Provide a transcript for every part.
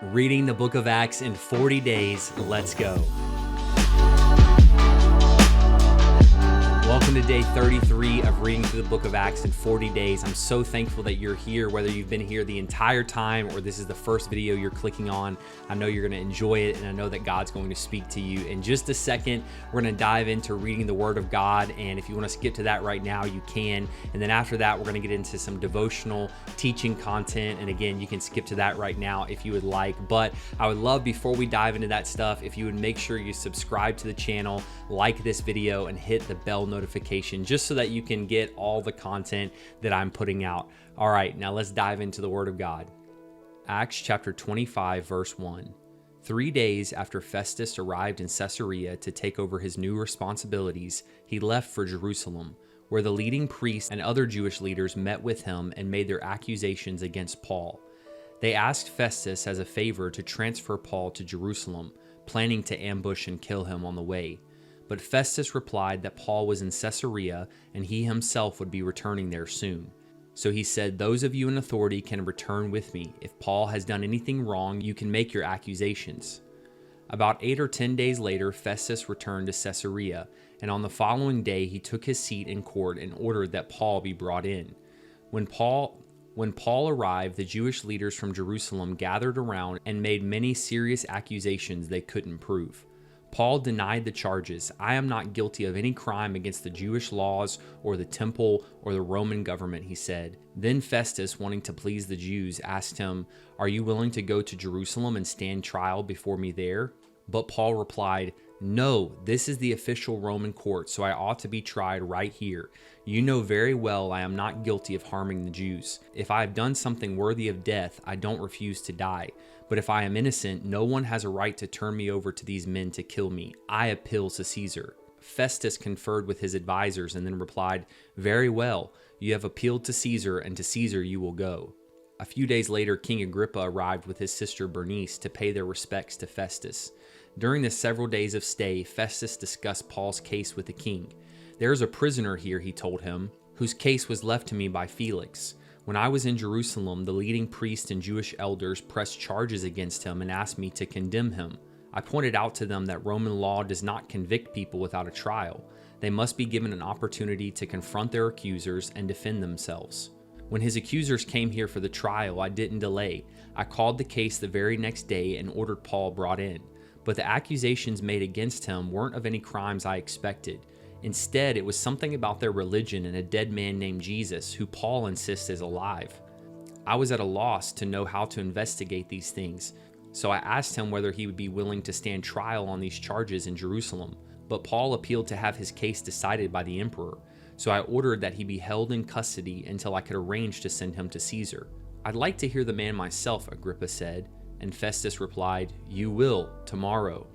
Reading the book of Acts in 40 days. Let's go. Welcome to day 33 of reading through the book of Acts in 40 days. I'm so thankful that you're here, whether you've been here the entire time or this is the first video you're clicking on. I know you're going to enjoy it, and I know that God's going to speak to you. In just a second, we're going to dive into reading the Word of God, and if you want to skip to that right now, you can. And then after that, we're going to get into some devotional teaching content, and again, you can skip to that right now if you would like. But I would love, before we dive into that stuff, if you would make sure you subscribe to the channel, like this video, and hit the bell notification just so that you can get all the content that I'm putting out. All right, now let's dive into the Word of God. Acts chapter 25, verse 1. 3 days after Festus arrived in Caesarea to take over his new responsibilities, he left for Jerusalem, where the leading priests and other Jewish leaders met with him and made their accusations against Paul. They asked Festus as a favor to transfer Paul to Jerusalem, planning to ambush and kill him on the way. But Festus replied that Paul was in Caesarea and he himself would be returning there soon. So he said, "Those of you in authority can return with me. If Paul has done anything wrong, you can make your accusations." About 8 or 10 days later, Festus returned to Caesarea, and on the following day he took his seat in court and ordered that Paul be brought in. When Paul arrived, the Jewish leaders from Jerusalem gathered around and made many serious accusations they couldn't prove. Paul denied the charges. "I am not guilty of any crime against the Jewish laws or the temple or the Roman government," he said. Then Festus, wanting to please the Jews, asked him, "Are you willing to go to Jerusalem and stand trial before me there?" But Paul replied, "No, this is the official Roman court, so I ought to be tried right here. You know very well I am not guilty of harming the Jews. If I have done something worthy of death, I don't refuse to die. But if I am innocent, no one has a right to turn me over to these men to kill me. I appeal to Caesar." Festus conferred with his advisors and then replied, "Very well, you have appealed to Caesar, and to Caesar you will go." A few days later, King Agrippa arrived with his sister Bernice to pay their respects to Festus. During the several days of stay, Festus discussed Paul's case with the king. "There is a prisoner here," he told him, "whose case was left to me by Felix. When I was in Jerusalem, the leading priests and Jewish elders pressed charges against him and asked me to condemn him. I pointed out to them that Roman law does not convict people without a trial. They must be given an opportunity to confront their accusers and defend themselves. When his accusers came here for the trial, I didn't delay. I called the case the very next day and ordered Paul brought in. But the accusations made against him weren't of any crimes I expected. Instead, it was something about their religion and a dead man named Jesus, who Paul insists is alive. I was at a loss to know how to investigate these things, so I asked him whether he would be willing to stand trial on these charges in Jerusalem. But Paul appealed to have his case decided by the emperor, so I ordered that he be held in custody until I could arrange to send him to Caesar." "I'd like to hear the man myself," Agrippa said, and Festus replied, "You will tomorrow."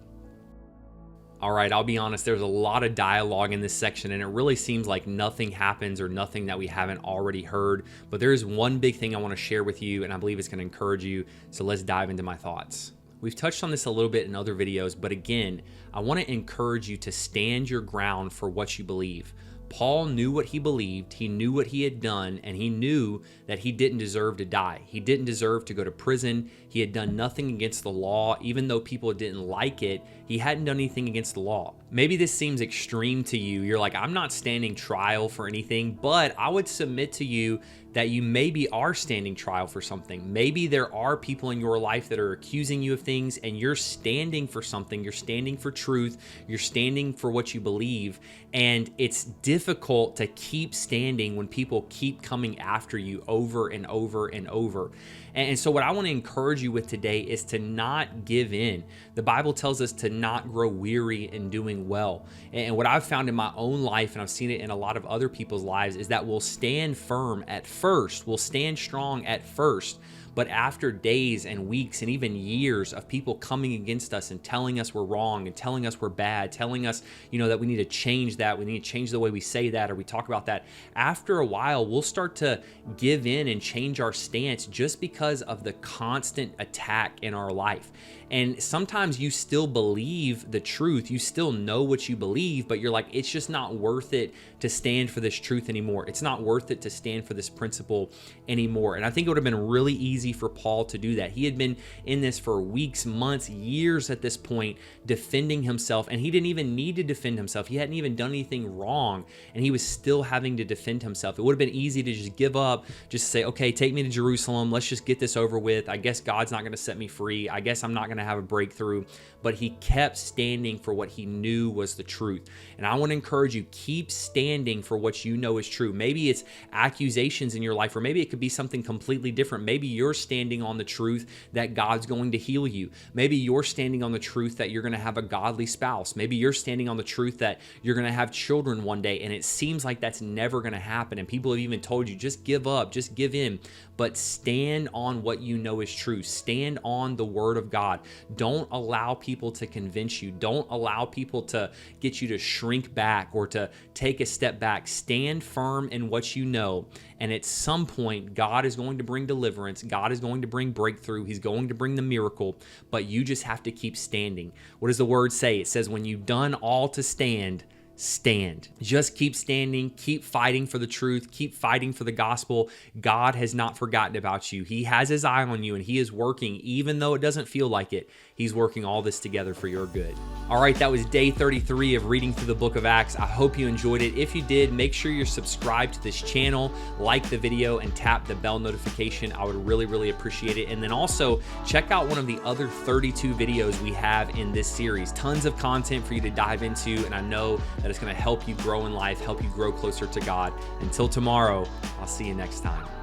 All right, I'll be honest, there's a lot of dialogue in this section, and it really seems like nothing happens or nothing that we haven't already heard. But there is one big thing I want to share with you, and I believe it's going to encourage you. So let's dive into my thoughts. We've touched on this a little bit in other videos, but again, I want to encourage you to stand your ground for what you believe. Paul knew what he believed, he knew what he had done, and he knew that he didn't deserve to die. He didn't deserve to go to prison. He had done nothing against the law. Even though people didn't like it, he hadn't done anything against the law. Maybe this seems extreme to you. You're like, "I'm not standing trial for anything," but I would submit to you that you maybe are standing trial for something. Maybe there are people in your life that are accusing you of things, and you're standing for something. You're standing for truth. You're standing for what you believe. And it's difficult to keep standing when people keep coming after you over and over and over. And so what I want to encourage you with today is to not give in. The Bible tells us to not grow weary in doing well. And what I've found in my own life, and I've seen it in a lot of other people's lives, is that we'll stand firm at first. We'll stand strong at first. But after days and weeks and even years of people coming against us and telling us we're wrong and telling us we're bad, telling us, that we need to change that, we need to change the way we say that or we talk about that, after a while, we'll start to give in and change our stance just because of the constant attack in our life. And sometimes you still believe the truth, you still know what you believe, but you're like, it's just not worth it to stand for this truth anymore. It's not worth it to stand for this principle anymore. And I think it would have been really easy easy for Paul to do that. He had been in this for weeks, months, years at this point, defending himself, and he didn't even need to defend himself. He hadn't even done anything wrong, and he was still having to defend himself. It would have been easy to just give up, just say, okay, take me to Jerusalem. Let's just get this over with. I guess God's not going to set me free. I guess I'm not going to have a breakthrough. But he kept standing for what he knew was the truth. And I want to encourage you, keep standing for what you know is true. Maybe it's accusations in your life, or maybe it could be something completely different. Maybe you're standing on the truth that God's going to heal you. Maybe you're standing on the truth that you're going to have a godly spouse. Maybe you're standing on the truth that you're going to have children one day, and it seems like that's never going to happen. And people have even told you, just give up, just give in. But stand on what you know is true. Stand on the word of God. Don't allow people to convince you. Don't allow people to get you to shrink back or to take a step back. Stand firm in what you know. And at some point, God is going to bring deliverance. God is going to bring breakthrough. He's going to bring the miracle, but you just have to keep standing. What does the word say? It says, when you've done all to stand, stand. Just keep standing, keep fighting for the truth, keep fighting for the gospel. God has not forgotten about you. He has his eye on you, and he is working, even though it doesn't feel like it. He's working all this together for your good. All right, that was day 33 of reading through the book of Acts. I hope you enjoyed it. If you did, make sure you're subscribed to this channel, like the video, and tap the bell notification. I would really, really appreciate it. And then also check out one of the other 32 videos we have in this series. Tons of content for you to dive into, and I know that it's going to help you grow in life, help you grow closer to God. Until tomorrow, I'll see you next time.